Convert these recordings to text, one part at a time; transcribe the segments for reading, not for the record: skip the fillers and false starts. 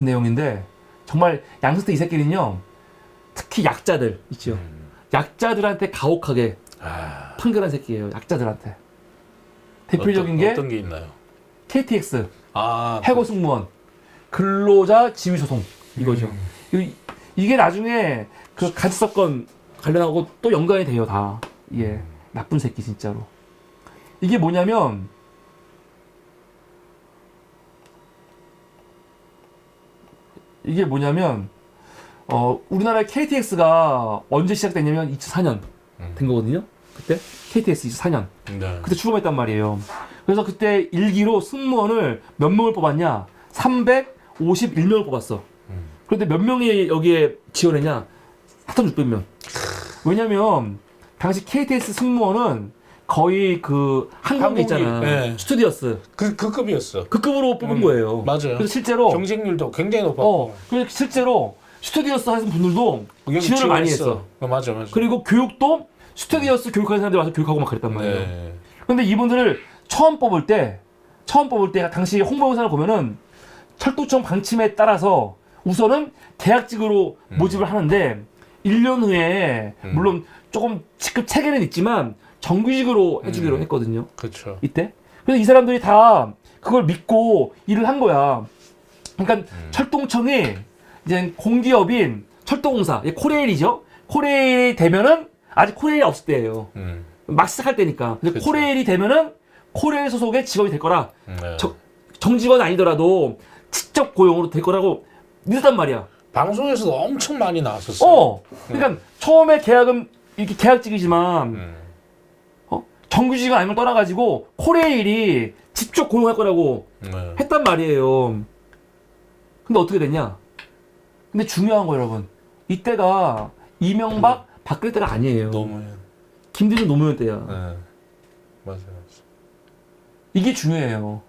내용인데 정말 양승태 이 새끼는요 특히 약자들 있죠. 약자들한테 가혹하게 판결한 새끼예요. 약자들한테. 대표적인 게 어떤 게 있나요? KTX 아, 해고 승무원 근로자 지위 소송 이거죠. 이게 나중에 그 가지 사건 관련하고 또 연관이 돼요 다. 예, 나쁜 새끼 진짜로. 이게 뭐냐면 우리나라의 KTX가 언제 시작됐냐면 2004년 된 거거든요. 그때 KTX 2004년. 네. 그때 출범했단 말이에요. 그래서 그때 일기로 승무원을 몇 명을 뽑았냐? 351명을 뽑았어. 그런데 몇 명이 여기에 지원했냐? 4,600명. 왜냐면 당시 KTX 승무원은 거의 그 항공기 있잖아. 네. 스튜디오스. 그 급이었어. 그 급으로 뽑은 거예요. 맞아요. 그래서 실제로 경쟁률도 굉장히 높았고. 그래서 실제로 스튜디오스 하신 분들도 지원을 많이 했어. 맞아. 그리고 교육도 스튜디오스 교육하는 사람들이 와서 교육하고 막 그랬단 말이에요. 네. 근데 이분들을 처음 뽑을 때 당시 홍보 영상을 보면은 철도청 방침에 따라서 우선은 계약직으로 모집을 하는데 1년 후에 물론 조금 직급 체계는 있지만 정규직으로 해주기로 했거든요. 그렇죠. 이때. 그래서 이 사람들이 다 그걸 믿고 일을 한 거야. 그러니까 철도청이 이제 공기업인 철도공사, 코레일이죠. 코레일이 되면은 아직 코레일이 없을 때예요. 막 시작할 때니까. 근데 그쵸. 코레일이 되면은 코레일 소속의 직업이 될 거라. 네. 정직원 아니더라도 직접 고용으로 될 거라고 믿었단 말이야. 방송에서도 엄청 많이 나왔었어요. 그러니까 처음에 계약은 이렇게 계약직이지만 정규직은 아니면 떠나가지고 코레일이 직접 고용할 거라고 네. 했단 말이에요. 근데 어떻게 됐냐? 근데 중요한 거 여러분. 이때가 이명박 박근혜 때가 아니에요. 노무현. 김대중 노무현 때야. 네. 맞아요. 이게 중요해요.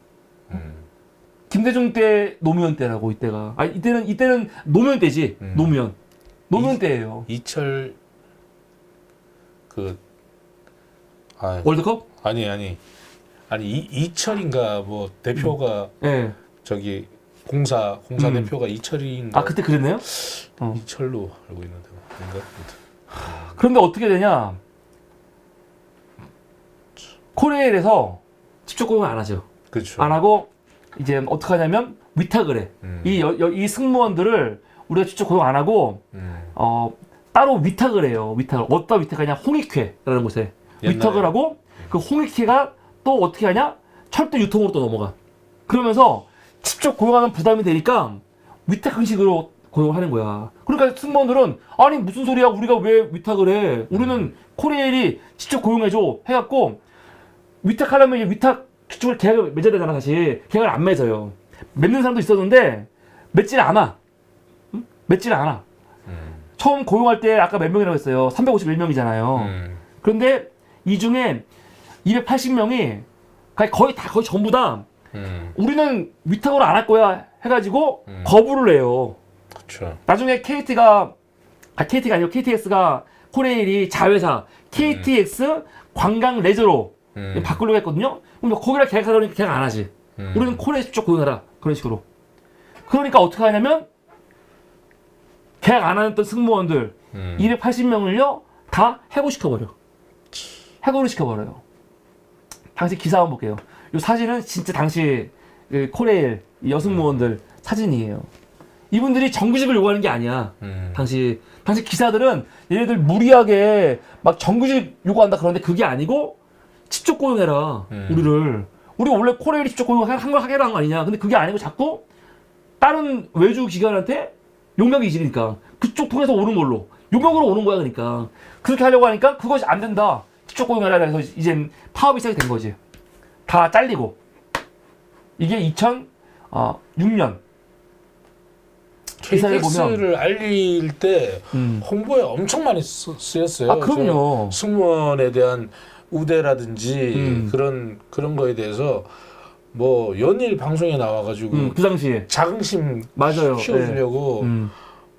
김대중 때 노무현 때라고 이때가. 아 이때는 노무현 때지. 노무현 때예요. 이철 월드컵? 아니 이철인가 뭐 대표가 네. 저기 공사 대표가 이철인가 아 그때 그랬나요? 이철로 알고 있는데 뭔가 그런데 어떻게 되냐? 코레일에서 직접 고용을 안 하죠. 그렇죠. 안 하고 이제 어떻게 하냐면 위탁을 해. 이 승무원들을 우리가 직접 고용 안 하고 따로 위탁을 해요. 위탁을 어디다 위탁하냐? 홍익회라는 곳에 옛날에. 위탁을 하고 그 홍익회가 또 어떻게 하냐? 철도 유통으로 또 넘어가. 그러면서 직접 고용하면 부담이 되니까 위탁 형식으로 고용을 하는 거야. 그러니까 승무원들은 아니 무슨 소리야? 우리가 왜 위탁을 해? 우리는 코레일이 직접 고용해줘 해갖고 위탁하려면 이제 위탁 그쪽을 계약을 맺어야 되잖아. 사실 계약을 안 맺어요. 맺는 사람도 있었는데 맺질 않아. 응? 맺질 않아. 처음 고용할 때 아까 몇 명이라고 했어요? 351명이잖아요. 그런데 이 중에 280명이 거의 전부 다 우리는 위탁으로 안 할 거야 해가지고 거부를 해요. 그렇죠. 나중에 KT가 아니고 KTX가 코레일이 자회사 KTX 관광 레저로 바꾸려고 했거든요. 그럼 거기랑 계약하다 보니까 계약 안 하지. 우리는 코레일 직접 고용하라. 그런 식으로. 그러니까 어떻게 하냐면 계약 안 하던 승무원들 280명을요 다 해고시켜버려. 해고를 시켜버려요. 당시 기사 한번 볼게요. 이 사진은 진짜 당시 그 코레일 여승무원들 사진이에요. 이분들이 정규직을 요구하는 게 아니야. 당시 기사들은 얘네들 무리하게 막 정규직 요구한다 그러는데 그게 아니고 직접 고용해라. 우리 원래 코레일이 직접 고용한 걸 하게 한 거 아니냐. 근데 그게 아니고 자꾸 다른 외주 기관한테 용병이 이지니까 그쪽 통해서 오는 걸로 용병으로 오는 거야. 그러니까 그렇게 하려고 하니까 그것이 안 된다. 직접 고용해라 해서 이제 파업이 시작이 된 거지. 다 잘리고. 이게 2006년 기사를 보면 KTX를 알릴 때 홍보에 엄청 많이 쓰였어요. 아 그럼요. 승무원에 대한 우대라든지 그런 거에 대해서 뭐 연일 방송에 나와가지고 그 당시에 자긍심 맞아요. 키워주려고 네.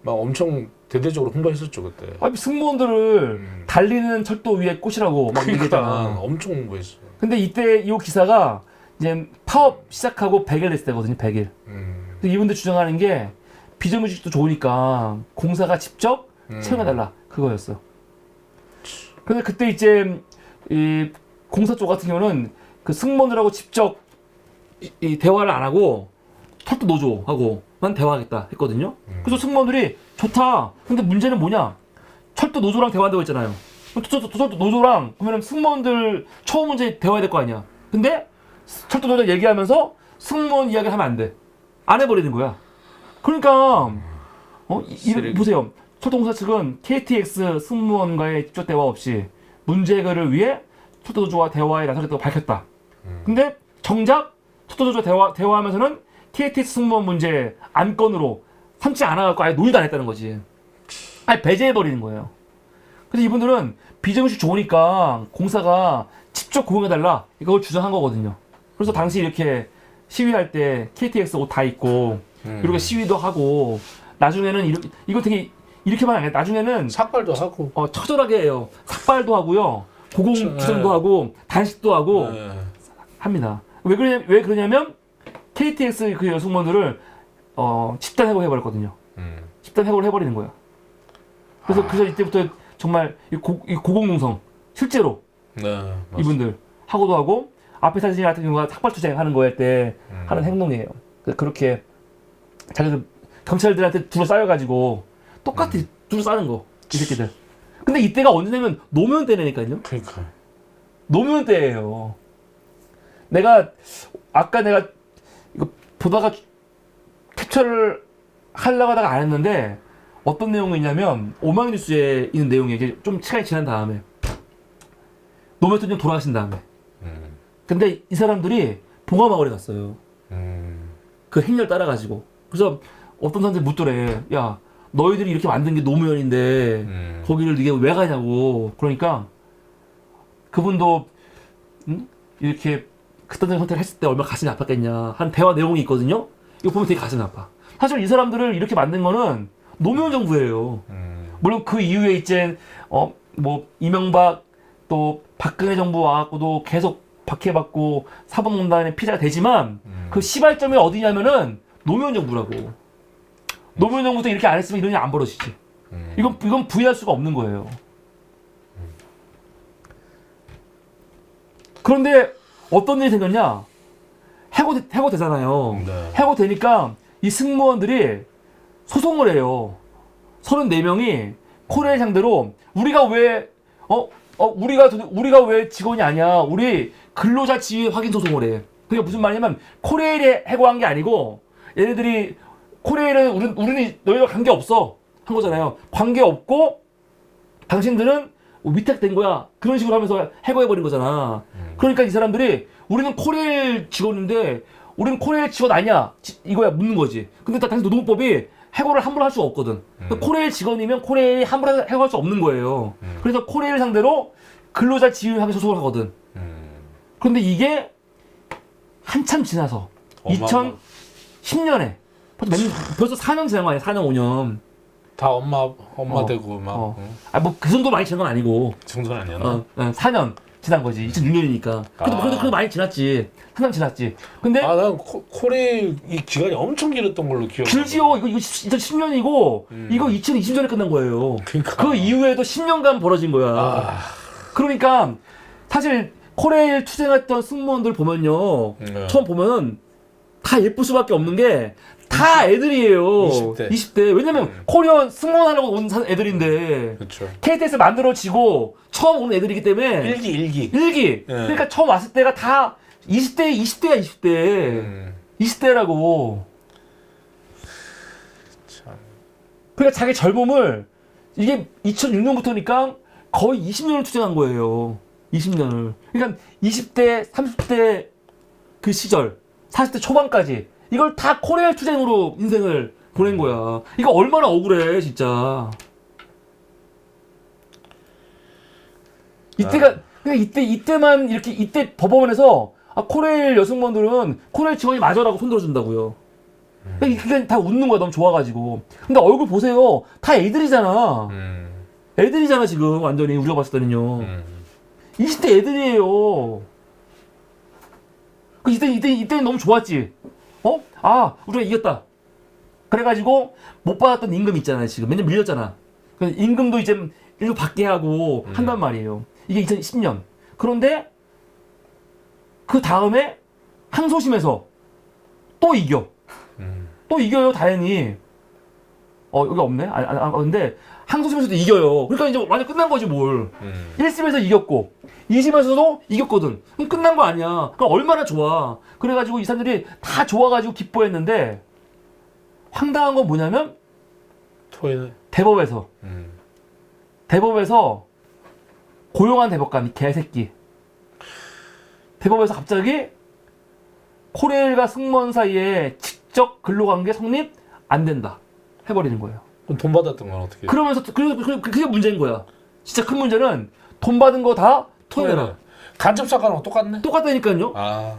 막 엄청 대대적으로 홍보했었죠 그때. 아니, 승무원들을 달리는 철도 위에 꽂으라고 막 그러니까 얘기했잖아. 엄청 홍보했어. 근데 이때 이 기사가 이제 파업 시작하고 100일 됐을 때거든요. 100일. 이분들 주장하는 게 비정규직도 좋으니까 공사가 직접 채용해달라 그거였어. 근데 그때 이제 이 공사 쪽 같은 경우는 그 승무원들하고 직접 이 대화를 안 하고 철도 노조하고만 대화하겠다 했거든요. 그래서 승무원들이 좋다. 근데 문제는 뭐냐? 철도 노조랑 대화한다고 했잖아요. 철도 노조랑 그러면 승무원들 처우 문제 대화해야 될 거 아니야. 근데 철도 노조 얘기하면서 승무원 이야기를 하면 안 돼. 안 해버리는 거야. 그러니까 보세요. 철도공사 측은 KTX 승무원과의 직접 대화 없이 문제 해결을 위해 철도 노조와 대화에 나서겠다고 밝혔다. 근데 정작 철도 노조와 대화하면서는 KTX 승무원 문제 안건으로 삼지 않아갖고 아예 논의도 안 했다는 거지. 아예 배제해버리는 거예요. 그래서 이분들은 비정규직 좋으니까 공사가 직접 고용해달라 이걸 주장한 거거든요. 그래서 당시 이렇게 시위할 때 KTX 옷 다 입고 이렇게 시위도 하고 나중에는 이거 되게 이렇게만 안 해. 나중에는 삭발도 하고 처절하게 해요. 삭발도 하고요. 고공투쟁도 하고 단식도 하고 합니다. 왜 그러냐면 KTX 그 여승무원들을 집단 해고를 해버렸거든요. 집단 해고를 해버리는 거야. 그래서 이때부터 정말 이 고공농성 실제로 이분들 하고도 하고 앞에 사진 같은 경우가 삭발투쟁 하는 거 할 때 하는 행동이에요. 그렇게 자기들 경찰들한테 둘러싸여가지고 똑같이 둘러싸는 거 이 새끼들. 근데 이때가 언제냐면 노무현 때라니까요. 그러니까 노무현 때예요. 아까 내가 이거 보다가 캡처를 하려고 하다가 안 했는데 어떤 내용이냐면 오마이뉴스에 있는 내용이 이게 좀 시간이 지난 다음에 노무현 대통령 돌아가신 다음에 근데 이 사람들이 봉화마을에 갔어요. 그 행렬 따라가지고. 그래서 어떤 사람들이 묻더래. 야 너희들이 이렇게 만든 게 노무현인데 거기를 이게 왜 가냐고. 그러니까 그분도 이렇게 극단적인 선택을 했을 때 얼마나 가슴이 아팠겠냐 하는 대화 내용이 있거든요. 이거 보면 되게 가슴이 아파. 사실 이 사람들을 이렇게 만든 거는 노무현 정부예요. 물론 그 이후에 이제 뭐 이명박 또 박근혜 정부 와갖고도 계속 박해받고 사법농단의 피해자가 되지만 그 시발점이 어디냐면은 노무현 정부라고. 노무현 정부도 이렇게 안 했으면 이런 일이 안 벌어지지. 이건 부인할 수가 없는 거예요. 그런데 어떤 일이 생겼냐? 해고되잖아요. 네. 해고되니까 이 승무원들이 소송을 해요. 34명이 코레일 상대로 우리가 왜 직원이 아니야? 우리 근로자 지위 확인 소송을 해. 그게 무슨 말이냐면 코레일이 해고한 게 아니고 얘네들이 코레일은 우리는 너희와 관계 없어 한 거잖아요. 관계 없고 당신들은 위탁된 거야. 그런 식으로 하면서 해고해버린 거잖아. 그러니까 이 사람들이 우리는 코레일 직원인데 우리는 코레일 직원 아니야. 이거야 묻는 거지. 근데 당시 노동법이 해고를 함부로 할 수가 없거든. 코레일 직원이면 코레일이 함부로 해고할 수 없는 거예요. 그래서 코레일 상대로 근로자 지위 확인 소송을 하거든. 그런데 이게 한참 지나서 2010년에 벌써 4년 지난 거 아니야? 4년 5년. 다 엄마 되고 막. 뭐 그 정도 많이 지난 건 아니고. 그 정도는 아니었나? 4년 지난 거지. 2006년이니까. 그래도 많이 지났지. 4년 지났지. 근데 난 코레일 이 기간이 엄청 길었던 걸로 기억해. 길지요. 이거 2010년이고 이거 2020년에 끝난 거예요. 그러니까. 그 이후에도 10년간 벌어진 거야. 그러니까 사실 코레일 투쟁했던 승무원들 보면요. 처음 보면은 다 예쁠 수밖에 없는 게 다 애들이에요. 20대. 왜냐면 코리아 승무원 하려고 온 애들인데. 그렇죠. KTX 만들어지고 처음 오는 애들이기 때문에 일기. 그러니까 처음 왔을 때가 다 20대야 20대. 20대라고. 참. 그러니까 자기 젊음을 이게 2006년부터니까 거의 20년을 투쟁한 거예요. 20년을. 그러니까 20대, 30대 그 시절, 40대 초반까지 이걸 다 코레일 투쟁으로 인생을 보낸 거야. 이거 얼마나 억울해, 진짜. 그러니까 이때만 이렇게 이때 법원에서 코레일 여승무원들은 코레일 직원이 맞아라고 손들어준다고요. 그러니까 다 웃는 거야, 너무 좋아가지고. 근데 얼굴 보세요, 다 애들이잖아. 애들이잖아 지금 완전히 우리가 봤을 때는요. 20대 애들이에요. 이때는 너무 좋았지. 우리가 이겼다. 그래가지고 못 받았던 임금 있잖아요. 지금 맨날 밀렸잖아. 그래서 임금도 이제 일부 받게 하고 한단 말이에요. 이게 2010년. 그런데 그 다음에 항소심에서 또 이겨. 또 이겨요, 다행히. 여기 없네? 근데 항소심에서도 이겨요. 그러니까 이제 완전 끝난 거지, 뭘. 1심에서 이겼고, 2심에서도 이겼거든. 그럼 끝난 거 아니야. 그럼 얼마나 좋아. 그래가지고 이 사람들이 다 좋아가지고 기뻐했는데, 황당한 건 뭐냐면, 대법에서 고용한 대법관, 이 개새끼. 대법에서 갑자기 코레일과 승무원 사이에 직접 근로관계 성립 안 된다 해버리는 거예요. 그럼 돈 받았던 건 어떻게? 그러면서 그게 문제인 거야. 진짜 큰 문제는 돈 받은 거 다 토해내라. 간첩 사건하고 똑같네. 똑같다니까요. 아,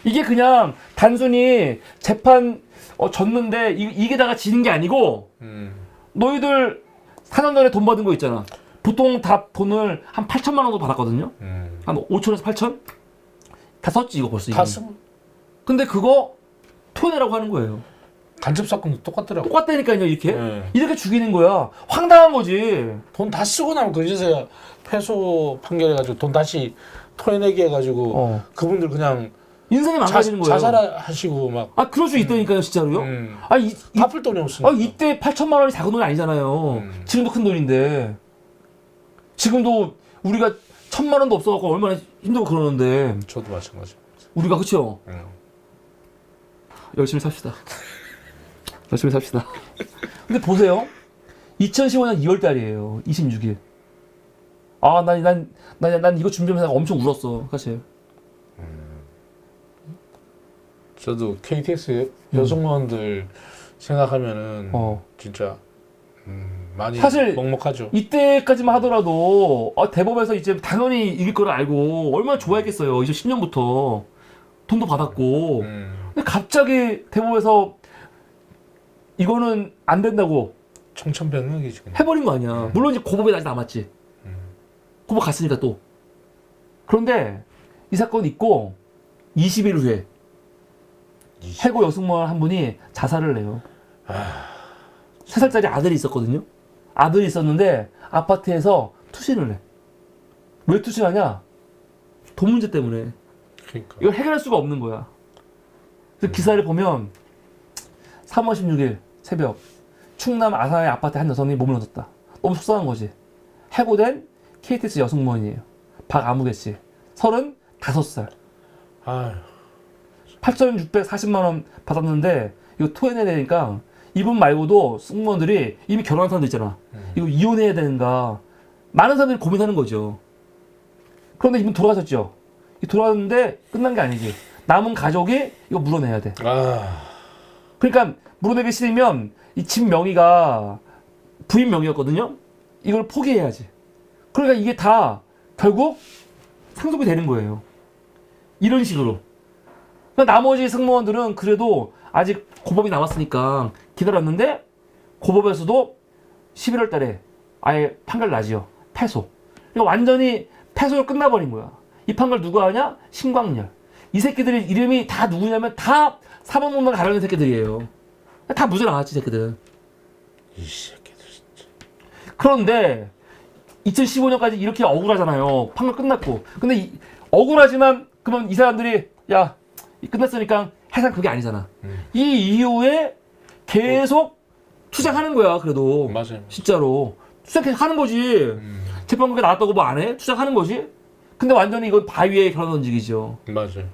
이게 그냥 단순히 재판 졌는데 이게 다가 지는 게 아니고 너희들 4년 전에 돈 받은 거 있잖아. 보통 다 돈을 한 8천만 원 정도 받았거든요. 한 5천에서 8천? 다 썼지 이거 벌써. 다 쓰고. 근데 그거 토해내라고 하는 거예요. 간첩 사건도 똑같더라고. 똑같다니까요, 이렇게. 네. 이렇게 죽이는 거야. 황당한 거지. 돈 다 쓰고 나면 그제서야 패소 판결해가지고 돈 다시 토해내게 해가지고 그분들 그냥 인생이 망가지는 거예요. 자살하시고 막. 아, 그럴 수 있다니까요, 진짜로요. 갚을 돈이 없으니까. 이때 8천만 원이 작은 돈이 아니잖아요. 지금도 큰 돈인데. 지금도 우리가 1,000만 원도 없어갖고 얼마나 힘들고 그러는데. 저도 마찬가지. 우리가, 그쵸? 열심히 삽시다. 열심히 삽시다. 근데 보세요. 2015년 2월 달이에요. 26일. 난 이거 준비하면서 엄청 울었어, 사실. 저도 KTX 여승무원들 생각하면은 진짜 많이 사실 먹먹하죠. 이때까지만 하더라도 대법에서 이제 당연히 이길 거를 알고 얼마나 좋아했겠어요. 2010년부터 돈도 받았고. 근데 갑자기 대법에서 이거는 안 된다고 청천벽력이지. 해버린 거 아니야. 물론 이제 고법이 아직 남았지. 고법 갔으니까 또. 그런데 이 사건 있고 20일 후에 해고 여승무원 한 분이 자살을 해요. 3살짜리 아들이 있었거든요. 아들이 있었는데 아파트에서 투신을 해. 왜 투신하냐? 돈 문제 때문에. 그러니까. 이걸 해결할 수가 없는 거야. 그래서 기사를 보면 3월 16일 새벽 충남 아산의 아파트에 한 여성이 몸을 얻었다. 너무 속상한 거지. 해고된 KTX 여승무원이에요. 박아무개 씨. 35살. 아유. 8,640만 원 받았는데 이거 토해내야 되니까 이분 말고도 승무원들이 이미 결혼한 사람도 있잖아. 이거 이혼해야 되는가. 많은 사람들이 고민하는 거죠. 그런데 이분 돌아가셨죠. 돌아갔는데 끝난 게 아니지. 남은 가족이 이거 물어내야 돼. 그러니까 물어내기 싫으면 이 집 명의가 부인 명의였거든요. 이걸 포기해야지. 그러니까 이게 다 결국 상속이 되는 거예요. 이런 식으로. 그러니까 나머지 승무원들은 그래도 아직 고법이 남았으니까 기다렸는데 고법에서도 11월 달에 아예 판결 나지요. 패소. 그러니까 완전히 패소로 끝나버린 거야. 이 판결 누가 하냐? 신광열. 이 새끼들이 이름이 다 누구냐면 다 사법농단 가려는 새끼들이에요. 다 무죄 나왔지, 새끼들. 이 새끼들 진짜. 그런데 2015년까지 이렇게 억울하잖아요. 판결 끝났고. 근데 억울하지만 그러면 이 사람들이 야, 끝났으니까 해상 그게 아니잖아. 이 이후에 계속 투쟁하는 거야. 그래도 맞아요. 진짜로 투쟁 계속 하는 거지. 재판국에 나왔다고 뭐 안 해? 투쟁하는 거지. 근데 완전히 이건 바위에 결혼 던지기죠. 맞아요.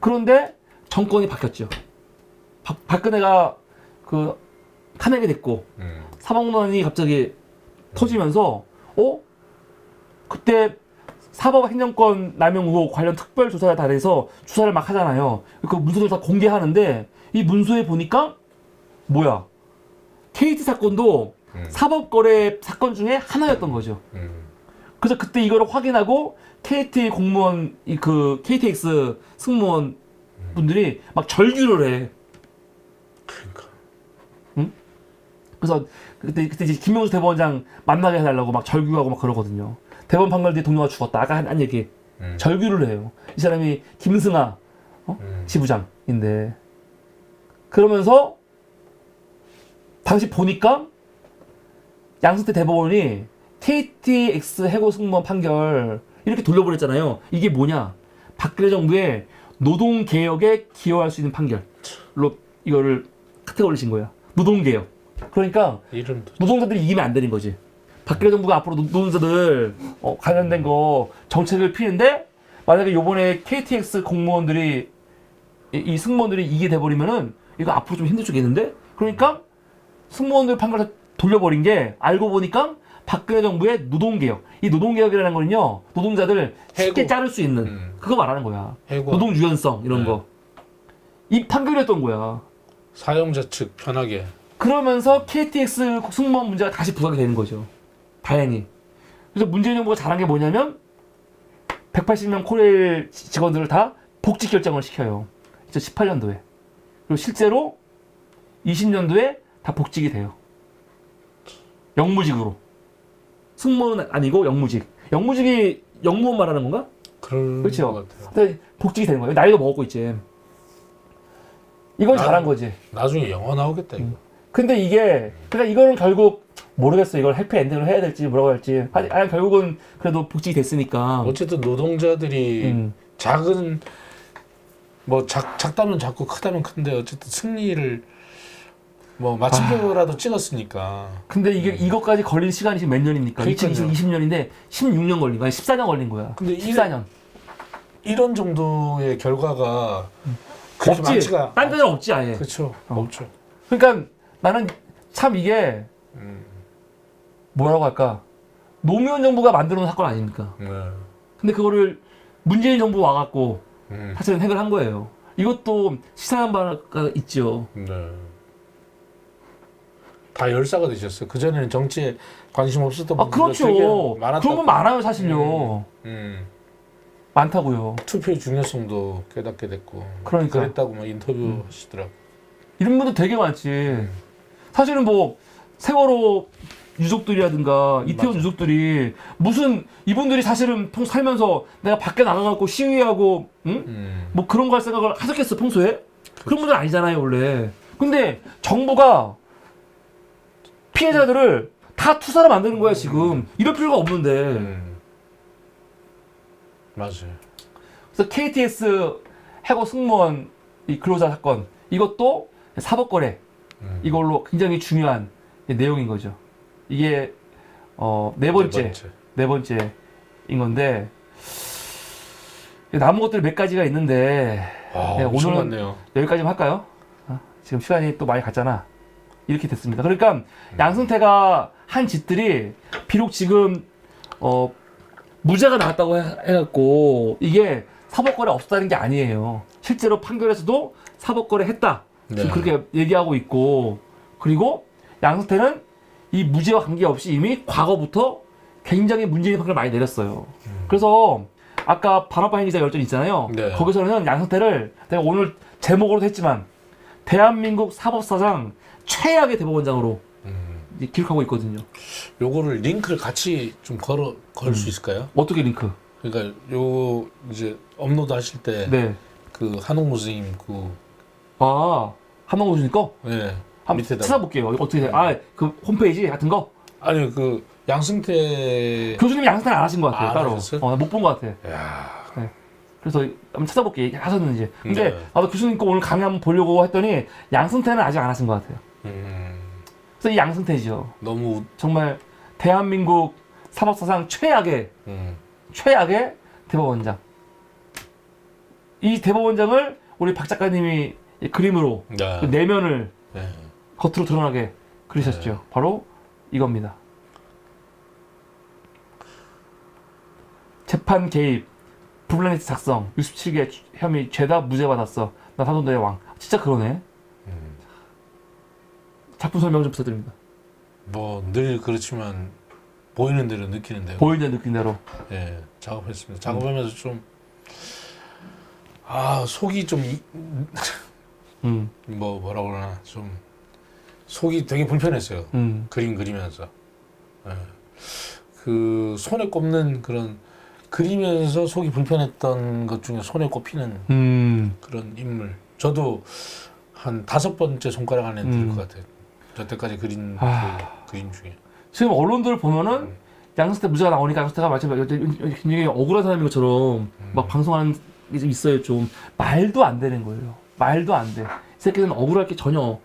그런데 정권이 바뀌었죠. 박근혜가 그 탄핵이 됐고 사법농단이 갑자기 터지면서 그때 사법행정권 남용 의혹 관련 특별조사에 달해서 조사를 막 하잖아요. 그 문서를 다 공개하는데 이 문서에 보니까 뭐야? KT 사건도 사법거래 사건 중에 하나였던 거죠. 그래서 그때 이거를 확인하고 KT 공무원 그 KTX 승무원 분들이 막 절규를 해. 그러니까. 응? 그래서 그때 이제 김명수 대법원장 만나게 해달라고 막 절규하고 막 그러거든요. 대법원 판결 뒤에 동료가 죽었다. 아까 한 얘기. 절규를 해요. 이 사람이 김승아 지부장인데 그러면서 당시 보니까 양승태 대법원이 KTX 해고 승무원 판결 이렇게 돌려버렸잖아요. 이게 뭐냐? 박근혜 정부의 노동개혁에 기여할 수 있는 판결로 이거를 카테고리신 거야. 노동개혁. 그러니까 이름도 노동자들이 이기면 안 되는 거지. 박근혜 정부가 앞으로 노동자들 관련된 거 정책을 피는데 만약에 요번에 KTX 공무원들이 이 승무원들이 이기게 돼버리면은 이거 앞으로 좀 힘들 수겠는데? 그러니까 승무원들 판결을 돌려버린 게 알고 보니까 박근혜 정부의 노동개혁. 이 노동개혁이라는 거는요, 노동자들 쉽게 해고. 자를 수 있는 그거 말하는 거야. 해고. 노동 유연성 이런 네. 거. 이 판결이었던 거야. 사용자 측 편하게. 그러면서 KTX 승무원 문제가 다시 부각이 되는 거죠. 다행히. 그래서 문재인 정부가 잘한 게 뭐냐면 180명 코레일 직원들을 다 복직 결정을 시켜요. 2018년도에. 그리고 실제로 20년도에 다 복직이 돼요. 영무직으로. 승무원은 아니고 영무직. 영무직이 영무원 말하는 건가? 그런 그렇죠. 것 같아요. 근데 복직이 되는 거예요. 나이도 먹었고 있지. 이건 잘한 거지. 나중에 영화 나오겠다 이거. 근데 이게 그러니까 이거는 결국 모르겠어. 이걸 해피 엔딩으로 해야 될지 뭐라고 할지. 아니 결국은 그래도 복직이 됐으니까. 어쨌든 노동자들이 작은 뭐 작다면 작고 크다면 큰데 어쨌든 승리를 뭐 마침표라도 찍었으니까. 근데 이게 이것까지 걸린 시간이 지금 몇 년입니까? 그러니까요. 2020년인데 16년 걸린 거야. 14년 걸린 거야. 근데 14년. 이런 정도의 결과가 그렇게 없지. 많지가 딴 데는 없지 아예. 그렇죠. 없죠. 그러니까 나는 참 이게 뭐라고 할까? 노무현 정부가 만들어 놓은 사건 아닙니까? 네. 근데 그거를 문재인 정부 와갖고 음. 사실은 해결한 거예요. 이것도 시사한 바가 있죠. 네. 다 열사가 되셨어요. 그 전에는 정치에 관심 없었던 아 분들 되게 그렇죠. 많았다고. 그런 건 많아요 사실요. 많다고요. 투표의 중요성도 깨닫게 됐고. 그러니까. 그랬다고 막 인터뷰 하시더라고. 이런 분들 되게 많지. 사실은 뭐 세월호 유족들이라든가 이태원 맞아. 유족들이 무슨 이분들이 사실은 평소 살면서 내가 밖에 나가갖고 시위하고 응? 뭐 그런 거 할 생각을 하셨겠어 평소에? 그런 분들 아니잖아요 원래. 근데 정부가 피해자들을 다 투사로 만드는 거야 지금. 이럴 필요가 없는데. 맞아요. 그래서 KTX 해고 승무원 이 근로자 사건 이것도 사법거래 이걸로 굉장히 중요한 내용인 거죠. 이게 네 번째인 건데 남은 것들 몇 가지가 있는데 엄청 오늘은 많네요. 여기까지만 할까요? 지금 시간이 또 많이 갔잖아. 이렇게 됐습니다. 그러니까 양승태가 한 짓들이 비록 지금 무죄가 나왔다고 해갖고 이게 사법거래 없었다는 게 아니에요. 실제로 판결에서도 사법거래 했다. 지금 네. 그렇게 얘기하고 있고 그리고 양승태는 이 무죄와 관계없이 이미 과거부터 굉장히 문재인 판결을 많이 내렸어요. 그래서 아까 반환파 기자 열전 있잖아요. 네. 거기서는 양승태를 내가 오늘 제목으로도 했지만 대한민국 사법사상 최악의 대법원장으로 이제 기록하고 있거든요. 요거를 링크를 같이 좀 걸 수 있을까요? 어떻게 링크? 그러니까 요 이제 업로드 하실 때 네. 그 한홍무 선생님 그 한번 오시니까 네. 한번 밑에다. 찾아볼게요. 어떻게 돼? 그 홈페이지 같은 거? 아니 그 양승태 교수님이 양승태는 안 하신 것 같아요. 따로. 하셨어요? 못 본 것 같아. 야. 그래서 한번 찾아볼게 하셨는지. 근데 네. 나도 교수님 거 오늘 강의 한번 보려고 했더니 양승태는 아직 안 하신 것 같아요. 그래서 이 양승태죠. 너무 정말 대한민국 사법사상 최악의 대법원장. 이 대법원장을 우리 박 작가님이 이 그림으로 네. 그 내면을 네. 겉으로 드러나게 그리셨죠. 바로 이겁니다. 재판 개입, 블랙리스트 작성, 67개 혐의 죄다 무죄 받았어. 나 사돈들의 왕. 진짜 그러네. 작품 설명 좀 부탁드립니다. 뭐 늘 그렇지만 보이는 대로 느끼는 대로. 보이는 느낀 대로. 예, 작업했습니다. 작업하면서 좀 속이 좀 뭐라고 그러나 좀 속이 되게 불편했어요. 그림 그리면서. 예. 그 손에 꼽는 그런 그리면서 속이 불편했던 것 중에 손에 꼽히는 그런 인물. 저도 한 5번째 손가락 안에 들 것 같아요. 여태까지 그린 그 그림 중에. 지금 언론들 보면은 양승태 무죄가 나오니까 양승태가 마치 굉장히 억울한 사람인 것처럼 막 방송하는 게 좀 있어요. 좀 말도 안 되는 거예요. 말도 안 돼. 이 새끼는 억울할 게 전혀